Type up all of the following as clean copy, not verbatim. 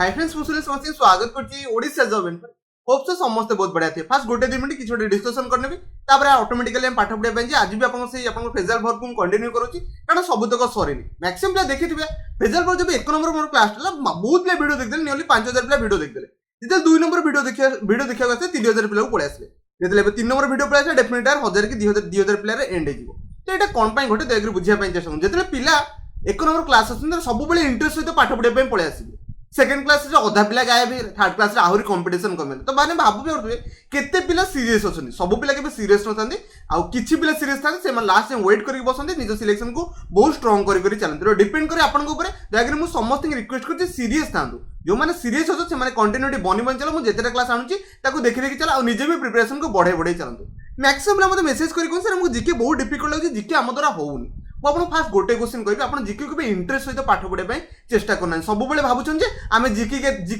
hi friends मुझे समस्त स्वागत करछि ओडिसा जॉब इन पर होप सो समस्त बहुत बढ़िया थे फास्ट गोटे 2 मिनिट किछ गोटे डिस्कशन करने भी तापर ऑटोमेटिकली हम पाठ पढिया पय आज भी आपन से आपन फेजल वर्क को कंटिन्यू करूछि कारण सब तक सरीनी मैक्सिमम प्ले देखिथिबे फेजल वर्क जब 1 नंबर मोर क्लास ला बहुत प्ले वीडियो देखदेले नियरली 5000 प्ले वीडियो देखदेले जेते 2 नंबर वीडियो देखिया गसे 3000 प्ले को पळे आसले जेते 3 नंबर वीडियो पळे आसे डेफिनेटली 1000 की 2000 प्ले रे एंड हे जिवो तो एटा कोन पय घटे देख बुझिया पय चेष्टा जेते पिला 1 नंबर क्लास आछन सब बेले इंटरेस्ट सहित पाठ पढिया पय पळे आसीबे सेकंड क्लास रे अधा पिला गायब थर्ड क्लास रे आहुरी कंपटीशन कमे तो माने भाबु भी केते पिला सीरियस अछन सब पिला के सीरियस नथांदी आ किछि पिला सीरियस थांदी से लास्ट टाइम वेट करके बसंदी निज सिलेक्शन को बहुत स्ट्रांग करी चलते तो डिपेंड करे आपन को ऊपर जागर मु समस्त रिक्वेस्ट करछि सीरियस थांदु जो माने सीरियस हो से माने कंटिन्यूटी बनी बन चलो मु जेतेटा क्लास आनुची ताको देखि देखि चला आ निजे भी प्रिपरेशन को बढ़े चलंतु मैक्सिमम मते मेसेज करी कोन सर हमको जीके बहुत डिफिकल्ट लागै जीके हम द्वारा होउनी आपन फास्ट गोटे क्वेश्चन कहबी आपन जीके को भी इंटरेस्ट सहित पाठ पढे पय चेष्टा करना सब बेले भाबुछन जे आमे जीके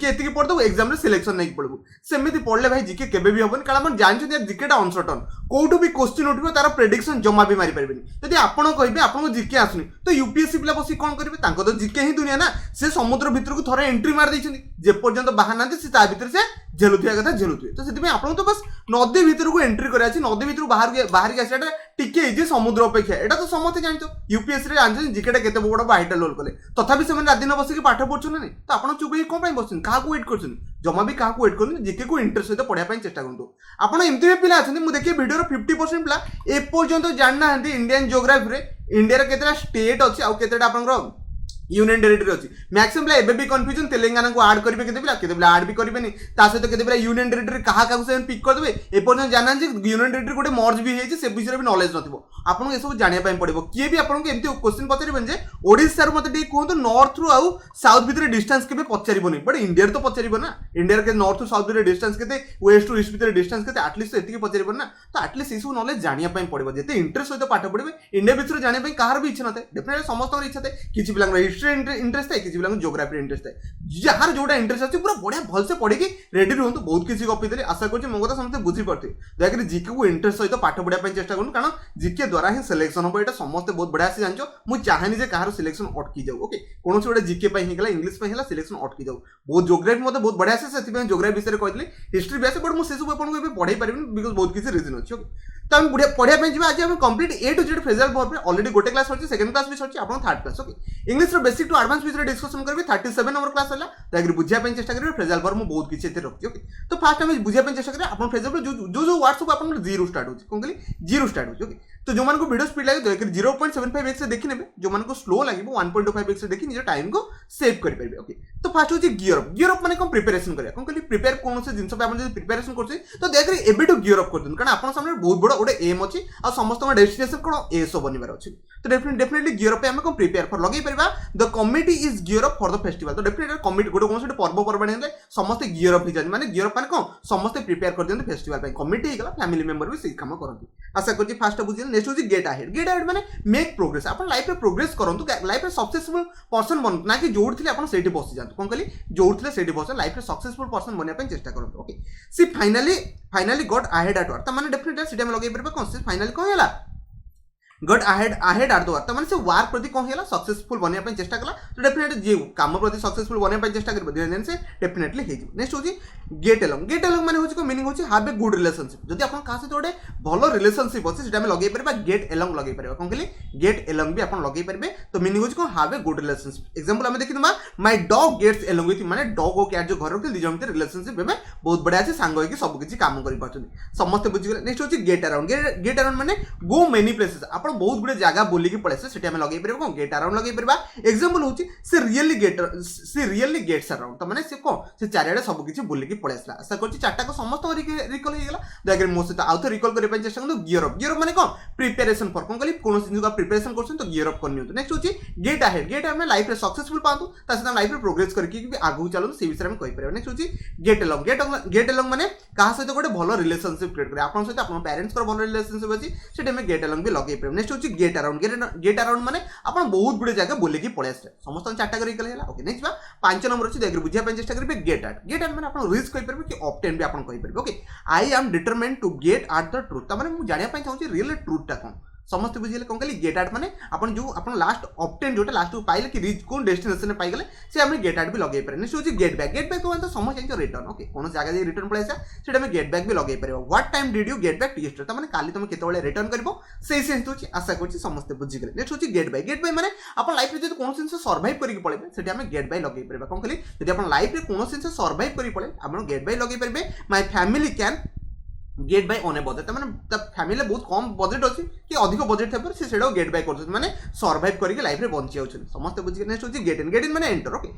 एतिकी पढदो एग्जाम रे सिलेक्शन नै पढबो सेमिति पढले भाई जीके केबे भी होबन कारण आपन जानछ जे जीकेटा अनसर्टन कोठो भी क्वेश्चन उठिबो तार प्रेडिक्शन जमा भी मारी परबेनी यदि आपन कहबे आपन को जीके आसुनी तो यूपीएससी पिला बसी कोन करबे तांको तो जीके ही दुनिया ना से समुद्र भीतर को थरे एंट्री मार दैछन जे पर्यंत बाहर नांती से ता भीतर से झेलुथिया कथा झेलुथिए तो सेति में आपन तो बस नदी भीतर को एंट्री करे अछि नदी भीतर बाहर के आसेटा टिके इजे समुद्र अपेक्षा एटा तो समस्त जानतो यूपीएससी रे जानछन जीकेटा केते बड़ बाइटा लोल कले तथापि से रात दिन बसिक पाठ पढछन नै तो आपन चुप हे कोन पय बसिन काहा को वेट करछन जमा भी काहा को वेट करछन जीके को इंटरेस्ट सहित पढिया पय चेष्टा करंतु आपन एमती भी पिला अछन मु देखि वीडियो रो 50% पिला ए पर्यंत जानना हंती इंडियन जियोग्राफी रे इंडिया रे केतेटा स्टेट अछि आ केतेटा आपनरो यूनियन टेरिटरी अच्छी मैक्सिमम पिला एबे भी कंफ्यूजन तेलंगाना को ऐड करिवे केते पिला ऐड भी करिवेनी ता सहित केते पिला यूनियन टेरिटरी कहा का से पिक कर देबे ए पर्यंत जानना जे यूनियन टेरिटरी गोटे मर्ज भी हेछि से विषय भी नॉलेज नथिबो आपन ए सब जानिया पय पड़िबो किए भी आपन को एमती क्वेश्चन पचारिबन जे ओडिसा रो मते डी कोन नॉर्थ रो आउ साउथ भीतर डिस्टेंस केबे पचारिबोनी बट इंडिया रे तो पचारिबो ना इंडिया के नॉर्थ टू साउथ भीतर डिस्टेंस केते वेस्ट टू ईस्ट भीतर डिस्टेंस केते एटलीस्ट एतिकी पचारिबो ना तो एटलीस्ट ए सब नॉलेज जानिया पय पड़िबो जेते इंटरेस्ट होय तो पाठ पढिबे इंडिया भीतर जानिया पय काहार भी इच्छा नथे डेफिनेटली समस्त इच्छा थे किछि पिलांग हिस्ट्री इंटरेस्ट किसी पिला जियोग्राफी इंटरेस्ट है जार जोटा इंटरेस्ट अच्छे पूरा बढ़िया भलसे पढ़ी रेडी रुहतु बहुत किसी गपी देली आशा कर मो कथा समस्त बुझी पार्थे दयाकोरी जीके को इंटरेस्ट सहित पाठ पढ़ाई चेष्टा करूँ कारण जीके द्वारा ही सिलेक्शन हम यहाँ समस्त बहुत बढ़िया से जान मुझे चाहनी जे कहार सिलेक्शन अटकी जाऊ ओके कौन गोटे जीके इंग्लीश सिलेक्शन अटकी जाऊ बहुत जियोग्राफी मतलब बहुत बढ़िया से जियोग्राफी विषय कहली हिस्ट्री भी आसे बट मुझे सब आपको पढ़ाई पारि बिकज बहुत किसी रिजन अच्छे ओके तो हम पढ़ाई जी आज हम complete A to Z phrasal verb already गोटे क्लास अच्छे सेकंड क्लास भी अच्छे आप third class okay English basic to advance विषय डिस्कशन करेंगे 37 नंबर क्लास है तो बुझा चेष्टा करेंगे फेजल वर्ब बहुत किसी रखी ओके तो फास्ट हम बुझा चेष्टा करें आप फेजल वर्ब जो वर्ड सब आप जीरो स्टार्ट होती कौन कहली जीरो स्टार्ट होती ओके तो जो मानको वीडियो स्पीड लगे तो 0.75x से देखि नेबे जो मानको स्लो लगे 1.25x से देखि निज टाइम को सेव कर परिबे ओके तो फास्ट होची गियर अप माने कोन प्रिपरेशन करिया कोन कहली प्रिपेयर कोन से जिंस पे आपण जे प्रिपरेशन करछे तो देख रे एबे टू गियर अप कर दिन कारण आपण सामने बहुत बड़ ओडे एम अछि आ समस्त डेस्टिनेशन कोन एसो बनिबार अछि तो डेफिनेटली गियर अप पे हम कोन प्रिपेयर फॉर लगे परिबा the committee is gear up for the festival तो डेफिनेटली कमिटी गोटे कोन से पर्व पर्वणी हेले समस्त गियर अप हिजान माने गियर अप माने कोन समस्त प्रिपेयर कर दियन फेस्टिवल पे कमिटी हिगला फैमिली मेंबर भी से काम करथि आशा करछि फास्ट बुझिल नेक्स्ट होची गेट अहेड माने मेक प्रोग्रेस अपन लाइफ रे प्रोग्रेस करंतु लाइफ रे सक्सेसफुल पर्सन बनतु ना कि जोड़ थिले अपन सेठी बसि जांतु कोन कहली जोड़ थिले सेठी बस लाइफ रे सक्सेसफुल पर्सन बनिया पे चेष्टा करंतु okay she finally got ahead at work त माने डेफिनेटली सेटा में लगे परबे कोन से फाइनली कोन होला got ahead at the work त माने से वार प्रति कोन होला सक्सेसफुल बनिया पे चेष्टा कला तो डेफिनेटली जे काम प्रति सक्सेसफुल बनिया पे चेष्टा करबे देन से डेफिनेटली हे नेक्स्ट होची गेट अलोंग माने होची को मीनिंग होची हैव ए गुड रिलेशनशिप जदि अपन का से जोडे भलो रिलेशनशिप अछि सेटा में लगे परबा गेट अलोंग लगे परबा कोन कहली गेट अलोंग भी अपन लगे परबे तो मीनिंग होची को have a good relationship example हम देखि दमा my dog gets along with माने डॉग ओ कैट जो घर रखते दिजम के रिलेशनशिप में बहुत बढ़िया से सांग होई कि सब किछि काम करि पाछन समस्त बुझि गेले नेक्स्ट होची गेट अराउंड माने गो मेनी प्लेसेस अपन बहुत गुडे जगह बोली की पड़े से हम लगे परबा कोन गेट अराउंड लगे परबा एग्जांपल होची से रियली गेट्स अराउंड त माने से कोन से चारियाडे सब किछि बोली की पड़े आसला आशा करछि चारटा को समस्त रिकॉल हे गेला दयाकर मो से आउथ रिकॉल करे पय चेष्टा करनु गियर अप माने कोन प्रिपरेशन फॉर कोन कहली कोन जिंस का प्रिपरेशन करछन तो गियर अप करनियो तो नेक्स्ट होची गेट अहेड में लाइफ रे सक्सेसफुल पांतु ता से लाइफ रे प्रोग्रेस करके भी आगु चलनु से विषय में कहि परबा नेक्स्ट होची गेट अलोंग माने कहा सहित गोटे भलो रिलेशनशिप क्रिएट करे आपन सहित आपन पेरेंट्स को भलो रिलेशनशिप अछि सेटे में गेट अलोंग भी लगे परबा नेक्स्ट होची गेट अराउंड माने अपन बहुत गुडे जगह बोले की पळे आसे समस्त चारटा करी गेले होला ओके नेक्स्ट बा 5 नंबर अछि देख बुझिया पे चेष्टा करबे गेट एट माने अपन रिस्क कहि परबे कि ऑब्टेन भी अपन कहि परबे okay I am determined to get at the truth त माने मु जानिया पय चाहूची रियल ट्रुथ ता कोन समस्त बुझिले कौन कहली गेट आउट माने अपन जो अपन लास्ट ऑप्टेन जोटा लास्ट को पाइले कि रीच कोन डेस्टिनेशन पाई गले से हम गेट आउट भी लगे पारे नेक्स्ट होची गेट बैक को तो समझ जाय रिटर्न ओके कोन जगह जे रिटर्न पळायसा सेटा हम गेट बैक भी लगे पारे what time did you get back to your त माने काली तुम केते बेले रिटर्न करबो सेही सेंस होची आशा करछि समस्त बुझि गले नेक्स्ट होची गेट बाय माने अपन लाइफ रे जदि कोन सेंस सर्वाइव करि के पळेबे सेटा हम गेट बाय लगे पारे कोन कहली जदि अपन लाइफ रे कोन सेंस सर्वाइव करि पळे अपन गेट बाय लगे पारे my family can get by on a budget माने फैमिली बहुत कम बजेट अछि कि अधिक बजेट थेपर से सेडो गेट बाय करछ माने सर्वाइव करके लाइफ रे बंची आउछ समस्त बुझि नेक्स्ट होची गेट इन माने enter okay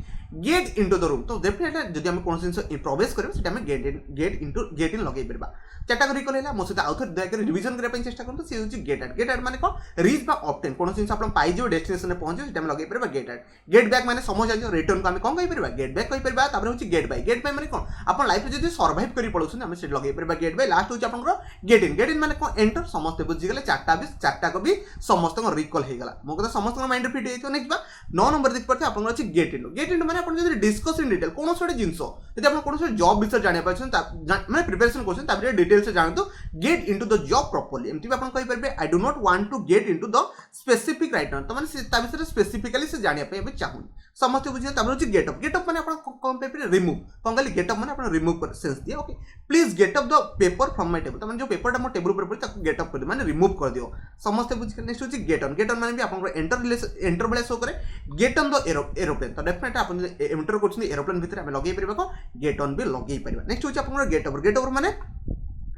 get into the room तो डेफिनेटली जदि हम कोन सेंस प्रवेश करबे सेटा हम गेट इन लगे परबा चारटा करी कहला मो सहित आउथर दया करी रिवीजन करे पई चेष्टा करतो से होची गेट आउट माने कोन रीच बा ऑप्टेन कोन सेंस आपण पाई जो डेस्टिनेशन रे पहुंचे सेटा हम लगे परबा गेट बैक माने समझ जाय रिटर्न को हम कोन कहि परबा गेट बैक कहि परबा तापर होची गेट बाय माने कोन आपण लाइफ रे जदि सर्वाइव करी पळुछ हम से लगे परबा गेट बाय लास्ट होची आपण गेट इन माने कोन एंटर समस्त बुझि गेले चारटा को भी समस्त को रिकॉल हे गला मो कथा समस्त को माइंड फिट हेतो नेक्स्ट बा 9 नंबर देख परते आपण अछि गेट इन माने आपण जदि डिस्कस इन डिटेल कोन सोडे जिंसो जदि आपण कोन सोडे जॉब विषय जाने पाछन माने प्रिपरेशन करछन तापर डिटेल से जानतो get into the job properly एमती भी आपण कहि परबे I do not want to get into the specific right now तो माने ता विषय स्पेसिफिकली से जानिया पे अबे चाहून समस्त बुझियो तापर होची गेट अप माने आपण कोन पेपर रिमूव कोन गली गेट अप माने आपण रिमूव कर सेंस दिया okay please get up the paper from my table तो माने जो पेपर टा मो टेबल ऊपर पड़ी ताको गेट अप कर माने रिमूव कर दियो समस्त बुझियो नेक्स्ट होची गेट ऑन माने भी आपण एंटर बेले शो करे गेट ऑन द एरोप्लेन तो डेफिनेटली आपण एंटर करछनी एरोप्लेन भीतर हम लगे परबा को गेट ऑन भी लगे परबा नेक्स्ट होची आपण गेट ओवर माने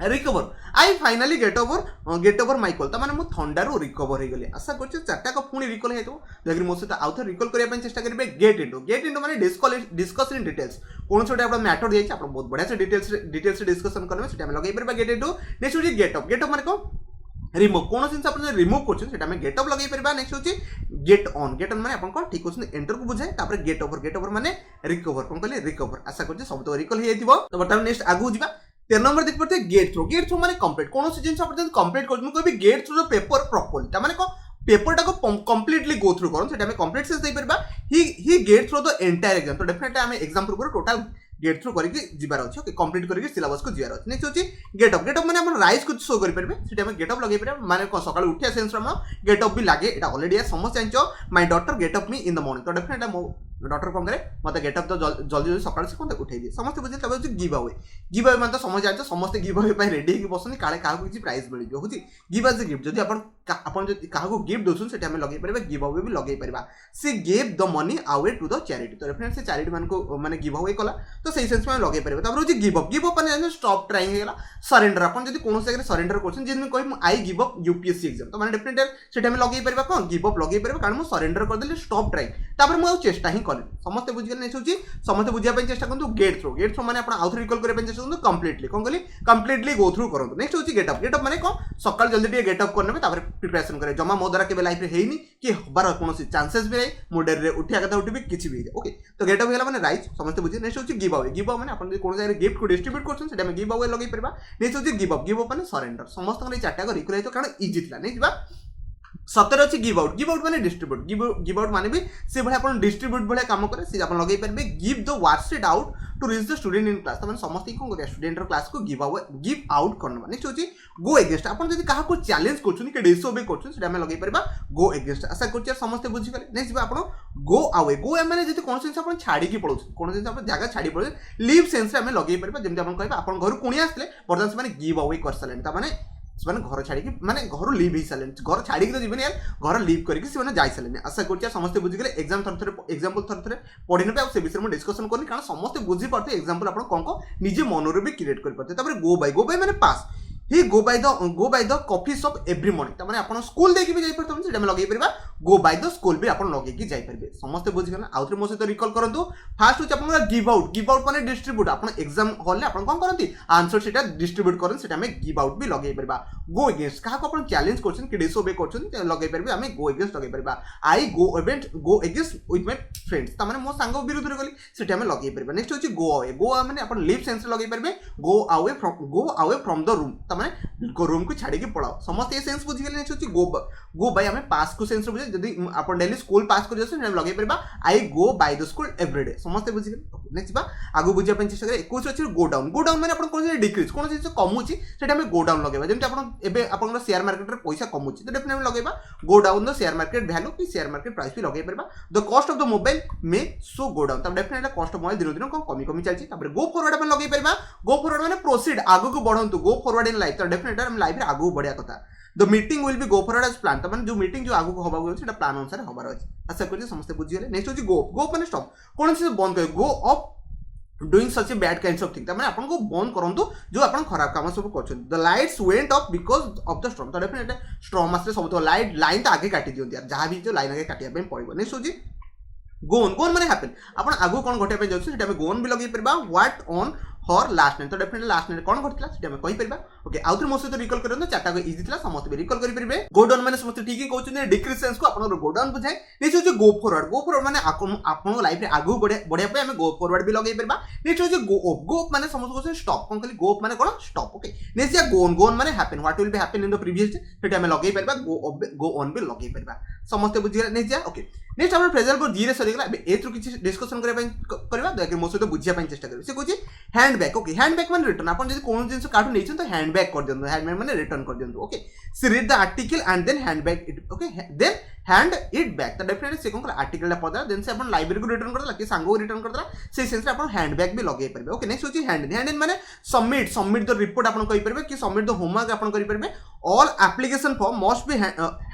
recover I finally get over my call त माने मो थंडारो रिकवर हे गले आशा करछ चारटा को पुनी रिकॉल हेतो लेकिन मो सहित आउथर रिकॉल करिया पय चेष्टा करबे गेट इनटू माने डिस्कस इन डिटेल्स कोन छोटे आपण मैटर दियै आपण बहुत बढ़िया से डिटेल्स से डिस्कशन करबे सेटा हम लगे परबा गेट इनटू नेक्स्ट होची गेट अप माने को रिमूव कोन सेंस आपण रिमूव करछ सेटा हम गेट अप लगे परबा नेक्स्ट होची गेट ऑन माने आपण को ठीक होछ एंटर को बुझाय तापर गेट ओवर माने रिकवर कोन कहले रिकवर आशा करछ सब तो रिकॉल हे जइतिबो तो बर्तमान नेक्स्ट आगु जिबा 13 नंबर देख पड़ते गेट थ्रू माने कंप्लीट कोन से जिंस आपण कंप्लीट करछ कहबी gate through the paper properly त माने को पेपर टा को कंप्लीटली गो थ्रू करन सेटा हम कंप्लीट सेंस दे परबा he get through the entire exam तो डेफिनेटली हम एग्जाम पर टोटल गेट थ्रू करके जिबार अछि ओके कंप्लीट करके सिलेबस को जिबार अछि नेक्स्ट होची गेट अप माने अपन राइज को शो करि परबे सेटा हम गेट अप लगे परबे माने को सकाळ उठिया सेंस रमा गेट अप भी लागे एटा ऑलरेडी समस्त जानचो my daughter get up me in the morning तो डेफिनेटली मो डॉटर कोन करे मते गेट अप तो जल्दी सकाळ से कोन उठै दे समस्त बुझे तबे होची गिव अवे माने तो समझ जानचो समस्त गिव अवे पय रेडी कि बसनी काले काहा को किछि प्राइज मिल जो होची गिव एज अ गिफ्ट जदि अपन जदि काहा को गिफ्ट दोसुन सेटा हम लगे परबे गिव अवे भी लगे परबा से give the money away to the charity तो डेफिनेटली से चैरिटी मान को माने गिव अवे कला तो सही सेंस में लगे परबे तब होची गिव अप माने स्टॉप ट्राइंग हेला सरेंडर अपन जदि कोनो जगह सरेंडर करछन जिन में कहि I give up UPSC exam तो माने डेफिनेटली सेटा हम लगे परबा कोन गिव अप लगे परबा कारण मो सरेंडर कर देले स्टॉप ट्राइंग तापर मो चेष्टा ही कर समस्त बुझ गले नेक्स्ट होची समस्त बुझिया पय चेष्टा करंतु गेट थ्रू माने अपन आउथर रिकॉल करे पय चेष्टा करंतु कंप्लीटली कोन गली कंप्लीटली गो थ्रू करंतु नेक्स्ट होची गेट अप माने कोन सकाळ जल्दी टे गेट अप करने तापर प्रिपरेशन करे जमा मो द्वारा के लाइफ रे हेनी कि हबार कोनोसी चांसेस भी नै मो डेर रे उठिया कथा उठिबी किछि भी ओके तो गेट अप हेला माने राइट समस्त बुझिया नेक्स्ट होची गिव अवे माने अपन कोन जगह गिफ्ट को डिस्ट्रीब्यूट करछन सेटा में गिव अवे लगे परबा नेक्स्ट होची गिव अप माने सरेंडर समस्त को चारटा को रिकॉल हेतो कारण इजी थिला नै जिबा 17 अच्छी गिव आउट माने डिस्ट्रीब्यूट गिव आउट माने भी से भाई अपन डिस्ट्रीब्यूट भाई काम करे से अपन लगे परबे give the worksheet out to reach the student in class तो माने समस्त कोन करे स्टूडेंट रो क्लास को गिव आउट करना नेक्स्ट होची गो अगेंस्ट अपन जदी काहा को चैलेंज करछुनी के डिसओबे करछुन सेटा हम लगे परबा गो अगेंस्ट आशा करछ समस्त बुझी गले नेक्स्ट अपन गो अवे माने जदी कोन सेंस अपन छाडी की पळुछ कोन सेंस अपन जागा छाडी पळुछ लीव सेंस रे हम लगे परबा जेमति अपन कहबा अपन घर कुणी आसले बर्तमान से माने गिव अवे कर सलेन त माने से घर छाड़ी माने घर लीव ही सारे घर छाड़ी तो जीवन यार घर लीव करके से जाई सारे आशा कर समस्त बुझीगले एग्जाम थर एग्जांपल थर पढ़ी ने से विषय में डिस्कशन करनी कारण समस्त बुझी पाते एग्जांपल आप कौन को निजे मनोर भी क्रिएट कर पाते गो बाय माने पास he go by the coffee shop every morning तमाने आपण स्कूल देकी भी जाई परतम सेटा में लगे परबा गो बाय द स्कूल भी आपण लगे की जाई परबे समस्त बुझ गना आउथरे मो से रिकॉल करंतु फास्ट होच आपण गिव आउट माने डिस्ट्रीब्यूट आपण एग्जाम हॉल ले आपण कोन करंती आंसर सेटा डिस्ट्रीब्यूट करन सेटा में गिव आउट भी लगे परबा गो अगेंस्ट कहा को आपण चैलेंज करछन कि डिसओबे करछन ते लगे परबे हमें गो अगेंस्ट लगे परबा I go against with my friends तमाने मो सांग विरुद्ध रे गली सेटा में लगे परबा नेक्स्ट होची गो अवे माने आपण लीव सेंस लगे परबे go away from the room तमाने को रूम को छाड़ी पड़ाओ समस्त ये सेंस बुझी गले नेक्स्ट गो बाय हमें पास को सेंस बुझे जदी आपण डेली स्कूल पास कर जसे हम लगे परबा I go by the school everyday समस्त बुझी गले नेक्स्ट बा आगु बुझिया पे चेष्टा करे 21 अछि गो डाउन माने आपण कोन डिक्रीज कोन चीज कमुची सेटा हमें गो डाउन लगेबा जेमति आपण एबे आपण शेयर मार्केट रे पैसा कमुची तो डेफिनेटली लगेबा go down the share market value की शेयर मार्केट प्राइस भी लगे परबा the cost of the mobile में सो गो डाउन तब डेफिनेटली कॉस्ट ऑफ मोबाइल दिन दिन कमी कमी चलची तब गो फॉरवर्ड में लगे परबा गो फॉरवर्ड माने प्रोसीड आगु को बढ़ंतु गो फॉरवर्ड इन लाइफ तो डेफिनेटली हम लाइफ रे आगु बढ़िया कथा the meeting will be go forward as plan तब जो मीटिंग जो आगु को होबा होछि सेटा प्लान अनुसार होबार अछि आशा करी समस्त बुझी गेले नेक्स्ट होछि गो माने स्टॉप कोन चीज बंद करे go off doing such a bad kinds of thing तब आपन को बंद करंतु जो आपन खराब काम सब करछन the lights went off because of the storm तो डेफिनेटली स्टॉर्म आसे सब तो लाइन तो आगे काटी दियंती यार जहां भी जो लाइन आगे काटिया पे पड़िबो नेक्स्ट होछि गोन माने हैपन आपण आगु कोन घटिया पे जाउछ सेटा में गोन भी लगे परबा what on her last night तो डेफिनेटली लास्ट नाइट कोन घटिला सेटा में कहि परबा ओके आउथर मोसे तो रिकॉल करन चारटा को इजी थिला समस्त भी रिकॉल करि परबे गो डाउन माने समस्त ठीक ही कहउछ डिक्रीज सेंस को आपण गो डाउन बुझाय नेक्स्ट होछ गो फॉरवर्ड माने आपण लाइफ रे आगु बढ़िया पे हमें गो फॉरवर्ड भी लगे परबा नेक्स्ट होछ गो माने समस्त को स्टॉप कोन कहली गो माने कोन स्टॉप ओके नेक्स्ट या गोन माने happen what will be happen in the previous day सेटा हमें लगे परबा गो ऑन भी लगे परबा समस्त बुझी गेला नेक्स्ट या ओके नेक्स्ट हमर फ्रेजल पर जी रे सरी गेला एथु किछि डिस्कशन करबा दयाके मो सहित बुझिया पई चेष्टा करबे से कहूची हैंडबैग ओके हैंडबैग माने रिटर्न आपण जदी कोन जिंस काढू नेछन तो हैंडबैग कर दियंतु हैंडबैग माने रिटर्न कर दियंतु okay see read the article and then hand back it okay then hand it back तो डेफिनेटली से कोन आर्टिकल ला पदा देन से अपन लाइब्रेरी को रिटर्न करला कि सांगो रिटर्न करला से सेंस रे अपन हैंडबैग भी लगे परबे ओके नेक्स्ट होची हैंड माने सबमिट द रिपोर्ट अपन कहि परबे कि सबमिट द होमवर्क अपन करि परबे all application form must be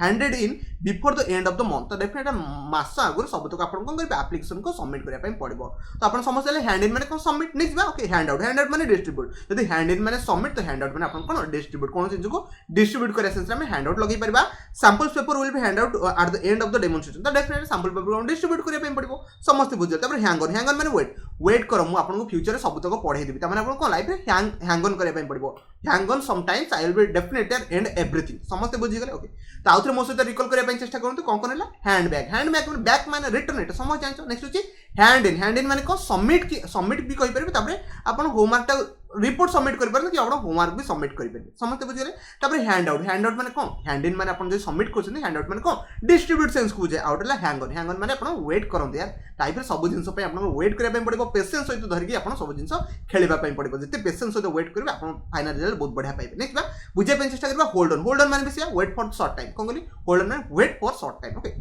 handed in before the end of the month तो डेफिनेटली मास आगुर सब तो अपन कोन करबे एप्लीकेशन को सबमिट करिया पई पड़िबो तो अपन समझले हैंड इन माने कोन सबमिट नेक्स्ट बा ओके हैंड आउट माने डिस्ट्रीब्यूट यदि हैंड इन माने सबमिट तो हैंड आउट माने अपन कोन डिस्ट्रीब्यूट कोन चीज को डिस्ट्रीब्यूट करे सेंस रे हम हैंड आउट लगे परबा samples paper will be hand out at the end of the demonstration तो डेफिनेटली सैंपल पेपर को डिस्ट्रीब्यूट करिया पई पड़िबो समस्त बुझल तपर हैंग ऑन माने वेट करो मु आपन को फ्यूचर रे सब तक पढाई देबी त माने आपन को लाइफ रे हैंग ऑन करिया पई पड़िबो hang on sometimes I will be definitely end everything समस्त बुझी गले ओके तो आउथरे मो सहित रिकॉल करिया पई चेष्टा करंतु कोन कोन हैला हैंडबैग माने बैक माने रिटर्न एटा समझ जानछो नेक्स्ट होची हैंड इन माने को सबमिट भी कहि परबे तबरे आपन होमवर्क ता रिपोर्ट सबमिट कर परबे कि आपन होमवर्क भी सबमिट करि परबे समस्त बुझी गले तबरे हैंड आउट माने कोन हैंड इन माने आपन जे सबमिट करछन हैंड आउट माने कोन डिस्ट्रीब्यूट सेंस को बुझे आउट ला हैंग ऑन माने आपन वेट करंत यार लाइफ रे सब जिंस पे आपन वेट करिया पई पड़िबो पेशेंस सहित धरि कि आपन सब जिंस खेलिबा पई पड़िबो जते पेशेंस सहित वेट करबे आपन फाइनल रिजल्ट बहुत बढ़िया पाइबे नेक्स्ट बा बुझे पे चेष्टा करबा होल्ड ऑन माने बेसिया वेट फॉर शॉर्ट टाइम कोन कहली होल्ड ऑन माने wait for short time okay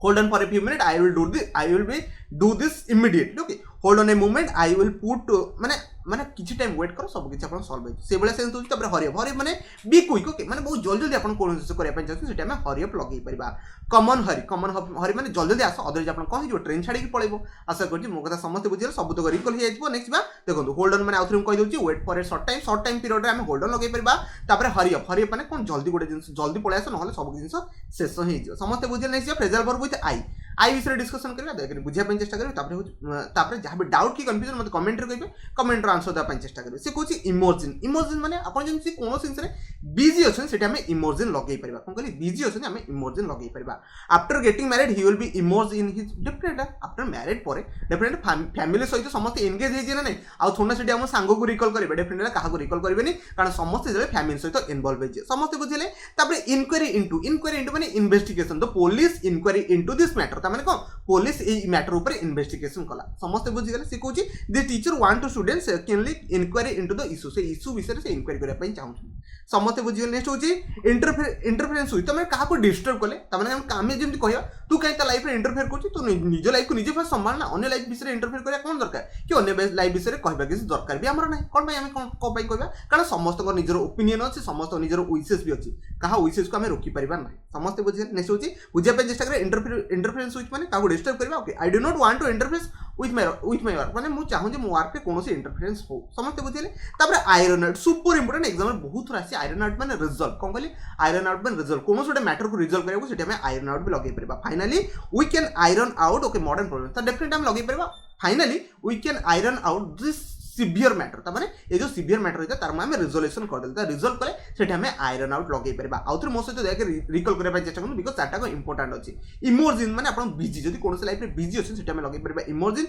hold on for a few minutes I will be do this immediately okay hold on a moment I will put माने किछि time wait करो सब किछि अपन solve हो से बेला सेंस होछि तबरे हरी माने बी क्विक ओके माने बहुत जल्दी अपन कोन चीज करिया पय चाहते सेटा में हरी अप लगै परिबा कॉमन हरी माने जल्दी आस अदर जे अपन कहि जो ट्रेन छाडी के पळेबो आशा करछि मो कथा समस्त बुझियो सब तो रिकॉल हे जाइबो नेक्स्ट बा देखो होल्ड ऑन माने आउथरम कहि दोछि wait for a short time period रे हम होल्ड ऑन लगै परिबा तबरे हरी अप माने कोन जल्दी गोटे जिंस जल्दी पळे आस नहले सब जिंस शेष हे जियो समस्त बुझियो next phrasal verb with I विषय डिस्कशन करबा देखि बुझिया पय चेष्टा करबा तबरे जहां भी डाउट की कंफ्यूजन मते कमेंट रे कहबे कमेंट रे आंसर दा पय चेष्टा करबे से कहछि इमोजिन माने अपन जन से कोनो सेंस रे बिजी अछन सेटा हमें इमोजिन लगै परबा कोन कहली बिजी अछन हमें इमोजिन लगै परबा after getting married he will be immersed in his different after married परे डिफरेंट फैमिली सहित समस्त एंगेज हे जे ना आ थोना सेटा हम सांगो को रिकॉल करबे डिफरेंट काहा को रिकॉल करबेनी कारण समस्त जे फैमिली सहित इन्वॉल्व हे जे समस्त बुझिले तबरे इंक्वायरी इनटू माने investigation the police inquiry into this matter माने कोन पुलिस ए मैटर ऊपर इन्वेस्टिगेशन कला समस्त बुझी गेले से कहूची the teacher want to students keenly inquiry into the issue से इशू विषय से इंक्वायरी करिया पई चाहू समस्त बुझी गेले नेक्स्ट होची इंटरफेरेंस हुई तमे काहा को डिस्टर्ब कले तमे हम कामे जेमति कहया तू काई त लाइफ रे इंटरफेयर करची तू निज लाइफ को निजे फस संभालना अन्य लाइफ विषय इंटरफेयर करिया कोन दरकार कि अन्य लाइफ विषय कहबा किसी दरकार भी हमर नै कोन भाई हम कोन भाई कहबा कारण समस्त को निजर ओपिनियन अछि समस्त निजर विशेष भी अछि काहा विशेष को हम रोकी परिबा नै समस्त बुझी गेले नेक्स्ट होची बुझिया पे चेष्टा करे इंटरफेरेंस हुई माने काहा डिस्टर्ब करबा okay I do not want to interface with my work माने मु चाहू जे मो वर्क पे कोनोसी इंटरफेरेंस हो समस्त बुझिले तबरे iron out super important exam में बहुत रासी आयरन आउट माने रिजल्ट कोन कहली आयरन आउट माने रिजल्ट कोनोसी ओटे मैटर को रिजल्ट करबो सेटा में आयरन आउट भी लगे परबा finally we can iron out okay modern problem तो डेफिनेटली हम लगे परबा finally we can iron out this severe matter ता माने ये जो सिवियर मैटर होता तार आम रिजोल्यूशन करदे रिजल्व कले सेठी आम आयरन आउट लगे पार आउ थे मो सहित देखिए रिकल करने चेष्टा करूँ बिकज चार्टा इंपोर्टाट अच्छी इमर्जिन मैंने आप बिजी जब कौन लाइफ में बिजी अच्छे से लगे पार इमर्जिन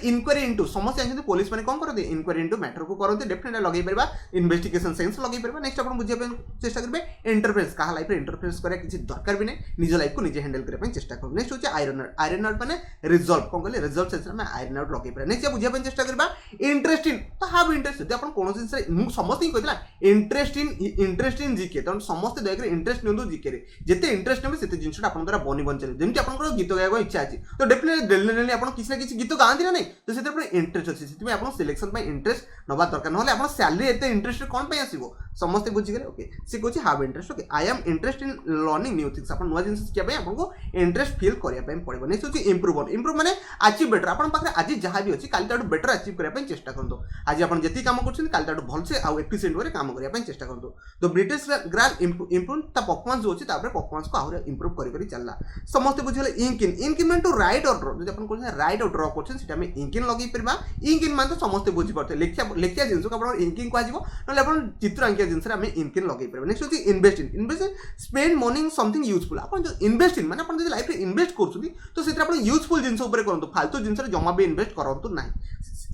इनक्वारी इंटू समस्त जानते पुलिस मैंने कौन करते इनक्वारी इंटू मैटर को करते डेफिनेटली लगे पार इन्वेस्टिगेशन सेन्स लगे पार नेक्स्ट आप बुझे चेष्टा करेंगे इंटरफेरेंस क्या लाइफ में इंटरफेरेंस करा किसी दरकार भी नहीं निज लाइफ को निजे हैंडल करने चेष्टा करूँ नेक्स्ट होची आयरन आउट मैंने रिजल्व कौन कहले रिजल्व सेंस में आयरन आउट लगे पार नेक्स्ट बुझे चेष्टा करबा इंटरेस्टिंग तो हाव इंटरेस्ट जब आप कौन जिन समस्त ही कहला इंटरेस्ट इन जीके तो समस्त दया इंटरेस्ट नियंतु जीके रे जेते इंटरेस्ट ने से जिनटा आपन द्वारा बनी बन चले जेमति आपन गीत गायक इच्छा अछि तो डेफिनेटली डेली आप किसी ना किसी गीत गाँती ना नहीं तो से इंटरेस्ट अच्छे से आप सिलेक्शन इंटरेस्ट नवा दरकार ना आप सैलरी एत इंटरेस्ट कौन पे आसो समस्ते बुझीगले ओके सी कहूँ how interest okay I am interest in learning new things आप नुआ जिन शिखा आपको इंटरेस्ट फिल करने पड़ो नेक्स्ट होची इम्प्रूव मैंने अचीव बेटर आप आज जहाँ भी अच्छी काली बेटर अचीव करने चेष्टा करूँ आज आप जी कम कर भलसे आउ एफिशिएंट वे काम करने चेष्टा करूँ तो ब्रिटिश ग्राल इम्प्रूव परफॉर्मेंस जो अच्छी परफॉर्मेंस को आहरी इम्प्रूव कर चलला समस्त बुझे इंकिन मान टू राइट और ड्र जो राइट और ड्र कर इंकिन लगे पार इंकिन मान तो समस्त बुझीपे लिखा जिन को इंकिंग कह ना चित्र आंकिया जिनस इंकिन लगे पारे नेक्स्ट होची investing spend money something useful आप जो इन्वेस्टिंग माने आप लाइफ में इन्वेस्ट कर तो से यूजफुल जिन करूँ फालतू जिन जमा भी इन्वेस्ट करूँ ना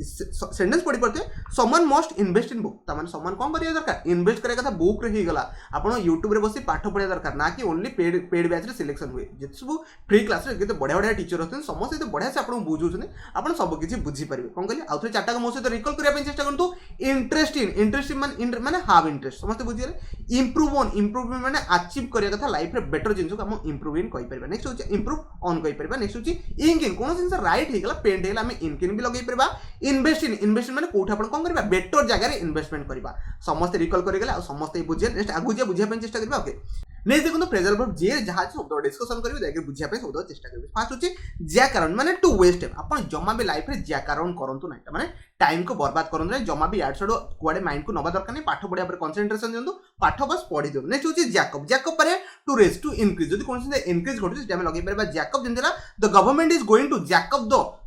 सेंटेंस पढ़ी पड़ते समन मस्ट इन्वेस्ट इन बुक तमाने समन कौन करिया दरकार इन्वेस्ट करे कथा बुक रे ही गला आपण YouTube रे बसी पाठ पढ़िया दरकार ना कि ओनली पेड बैच रे सिलेक्शन हुए जे सब फ्री क्लास रे केते बढ़िया बढ़िया टीचर होतन समस्त तो बढ़िया से आपण बुझुछन आपण सब किछि बुझी परिबे कोन कहली आउ थे चारटा मो सहित रिकॉल करिया पे चेष्टा करंतु इंटरेस्ट माने हाव इंटरेस्ट समस्त बुझिले इम्प्रूव माने अचीव करिया कथा लाइफ रे बेटर जिंस को हम इम्प्रूव इन कहि परिबा नेक्स्ट होची इम्प्रूव ऑन कहि परिबा नेक्स्ट होची इंकिन कोन जिंस राइट हे गला पेंट हे गला हम इंकिन भी लगे परिबा इन्वेस्ट माने कोठा आपण कोन करबा बेटर जगह रे इन्वेस्टमेंट करबा समस्त रिकॉल करि गला समस्त बुझे नेक्स्ट आगु जे बुझिया पे चेष्टा करबा ओके नेक्स्ट देखो फ्रेजल वर्ब जे जहां शब्द डिस्कशन करिवे देखि बुझिया पे शब्द चेष्टा करिवे फर्स्ट होची ज्या कारण माने टू वेस्ट टाइम आपण जमा भी लाइफ रे ज्या कारण करंतु नै माने टाइम को बर्बाद करंतु नै जमा भी याड सडो कुआडे माइंड को नबा दरकार नै पाठ पढिया पर कंसंट्रेशन दियंतु पाठ बस पढि दियंतु नेक्स्ट होची जैकब परे टू रेस टू इंक्रीज जदि कोन से इंक्रीज घटु से लगे परबा जैकब जिंदला the government is going to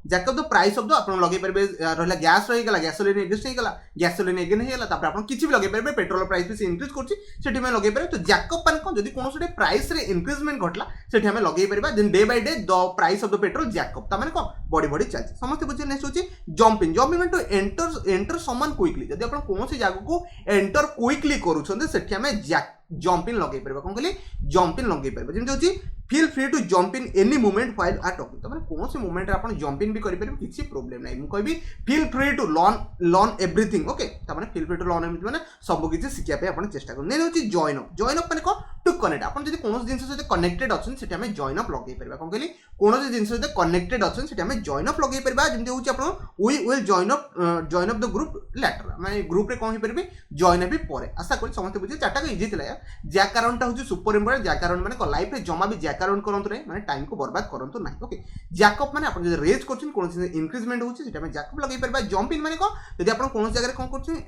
jack up the price of the आपण लगे परबे रहला गैस रही गला गैसोलिन एग्जिस्ट नहीं गला गैसोलिन एगेन हे गला तापर आपण किछि भी लगे परबे पेट्रोल प्राइस भी से इंक्रीज करछि सेठी में लगे परबे तो जैकब पन को जदि कोनोसटे प्राइस रे इंक्रीजमेंट घटला सेठी हमें लगे परबा then day by day the price of the petrol jack up ता माने को बड़ी चलछि समस्त बुझे नेक्स्ट होछि jumping mean to enter someone quickly जदि आपण कोनोसी जागा को एंटर क्विकली करूछन सेठी हमें जंप इन लगे परबा कोन कहली जंप इन लगे परबा जेम होछि feel free to jump in any moment while are talking तो माने कोनोसी मोमेंट रे आपण जंप इन भी करि परबे किछि प्रॉब्लम नै मु कहबी feel free to learn everything okay त माने feel free to learn everything माने सब किछि सिखिया पे आपण चेष्टा करू नै होछि जॉइन अप माने को टू कनेक्ट आपण जदि कोनोसी जिंस सहित कनेक्टेड अछन सेटा हमें जॉइन अप लगे परबा कोन कहली कोनोसी जिंस सहित कनेक्टेड अछन सेटा हमें जॉइन अप लगे परबा जेमति होछि आपण we will join up the group later माने ग्रुप रे कोन ही परबे जॉइन अप परे आशा करी समस्त बुझे चारटा को इजी थिला ज्या कारणटा होछि सुपर इंपोर्टेंट ज्या कारण माने को लाइफ रे जमा भी ज्या कारण करंतु नै माने टाइम को बर्बाद करंतु नै ओके जैकब माने आपण जे रेज करछन कोनोसी इंक्रीजमेंट होछि सेटा में जैकब लगे परबा जंप इन माने को यदि आपण कोनोसी जगह रे कोन करछन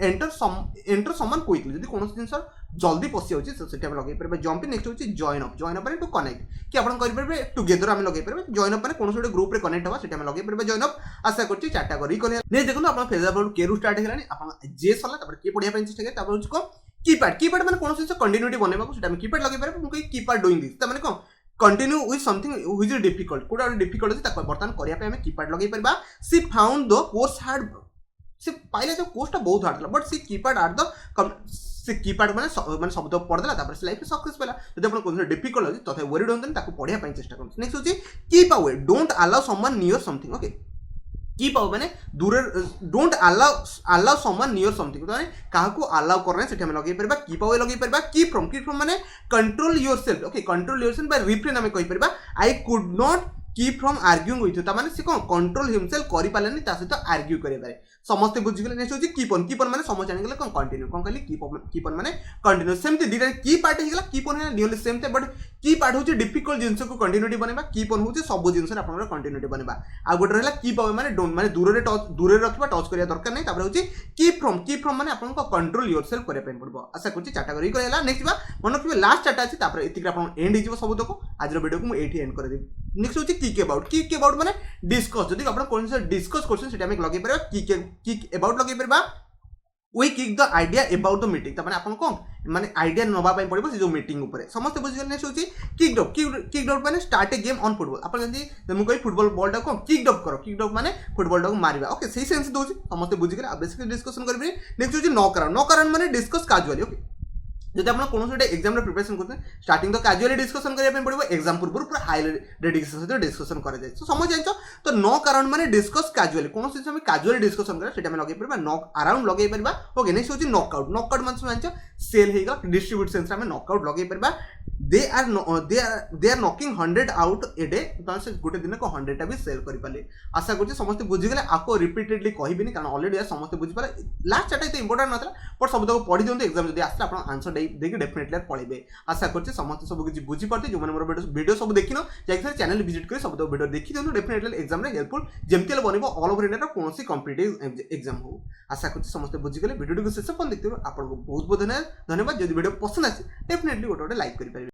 एंटर समवन क्विकली यदि कोनोसी जिंस जल्दी पसी होछि सेटा में लगे परबा जंप इन नेक्स्ट होछि जॉइन अप माने टू कनेक्ट कि आपण करि परबे टुगेदर हम लगे परबे जॉइन अप माने कोनोसी ग्रुप रे कनेक्ट हवा सेटा में लगे परबे जॉइन अप आशा करछि चारटा करी कोन नै देखो आपण फेसबुक के रु स्टार्ट हेलानी आपण जे सला तपर के पढिया पे चेष्टा करे तपर होछि को कीपैड माने कोनोसी कंटिन्यूटी बनेबा को सेटा में कीपैड लगे परबे मुके कीपैड डूइंग दिस त माने को continue with something which is difficult कोडा डिफिकल्ट अछि ताको बर्तन करिया पे हम कीपैड लगे परबा she found the course hard से पाइले जो कोर्सटा बहुत hard but she keypad are the से कीपैड माने शब्द पढ़ देला तापर से लाइफ में सक्सेस पेला जदि आपण कोन डिफिकल्ट अछि तथा वरीड होतन ताको पढिया पे चेष्टा करू नेक्स्ट होछि keep away don't allow someone near something okay keep away माने दूर don't allow someone near something माने काहा को अलाउ करने सेठी हम लगे परबा कीप अवे लगे परबा कीप फ्रॉम माने control yourself okay control yourself by refrain हम कहि परबा I could not keep from arguing with you ता माने से कोन कंट्रोल हिमसेल्फ करि पालेनी ता सहित आर्ग्यू करे पारे समस्त बुझि गेले नेक्स्ट होछि कीप ऑन माने समझ जानि गेले कोन कंटिन्यू कोन कहली कीप ऑन माने कंटिन्यू सेमति दिटा की पार्ट हे गेला कीप ऑन नियरली सेम थे बट की पार्ट होची डिफिकल्ट जिंस को कंटिन्यूटी बनेबा की पन होची सब जिंस रे आपनकर कंटिन्यूटी बनेबा आ गोटे रहला की पावर माने दूर रखबा टच करिया दरकार नै तापर होची की फ्रॉम माने आपनको कंट्रोल योरसेल्फ करिया पेन पड़बो आशा करछि चाटा करी करला नेक्स्ट बा मन रखिबे लास्ट चाटा अछि तापर एतिक आपन एंड हिजबो सब तक आज वीडियो को मु एठी एंड कर देबी नेक्स्ट होची किक अबाउट माने डिस्कस जदि आपन कोन से डिस्कस करछन सेटा हम लगे परबा किक अबाउट लगे परबा we kick the idea about the meeting तमाने आपन कोन माने आइडिया नबा पय पड़िबो से जो मीटिंग ऊपर समस्त बुझि गेल नेक्स्ट होची किक आउट माने start A game on football आपन जदी मु कहि फुटबॉल बॉल टा को किक आउट करो किक आउट माने फुटबॉल टा को मारिबा ओके सही सेंस दोची समस्त बुझि गेल बेसिकली डिस्कशन करबे नेक्स्ट होची नॉक अराउंड माने डिस्कस कैजुअली ओके जब आप कौन गोटे एग्जाम प्रिपरेशन करते स्टार्टिंग तो कैजुअली डिस्कशन करने पड़ो एग्जाम पूर्व पूरा हाई डेडिकेशन सहित डिस्कशन कराए तो समझ जान तो नॉक अराउंड माने डिस्कस कैजुअली कौन चीज हम कैजुअली डिस्कशन करा लगे पार नॉक अराउंड लगे पार ओके नेक्स्ट होची नॉकआउट मान जान सेल होगा डिस्ट्रीब्यूट सेंस में नॉकआउट लगे पार they are knocking 100 out a day से गोटे दिन को 100 टा भी सेल कर पाले आशा करछि समस्त बुझिगले आको रिपीटेडली कहबिनी कारण ऑलरेडी समस्त बुझि पाले लास्ट चाटा इते इंपोर्टेंट नथला पर सब तक पढि दियंतु एग्जाम जदी आसला आपण आंसर देखि डेफिनेटली पळेबे आशा करछि समस्त सब किछि बुझि पाते जो माने मोर वीडियो सब देखिनो जाई चैनल विजिट कर सब वीडियो देखि दियंतु डेफिनेटली एग्जाम रे हेल्पफुल जेमति बनिबो ऑल ओवर इंडिया कोनोसी कॉम्पिटिटिव एग्जाम हो आशा करछि समस्त बुझिगले वीडियो को शेष पन देखियो आपन बहुत बहुत धन्यवाद जदी वीडियो पसंद आसी डेफिनेटली गोटे लाइक करि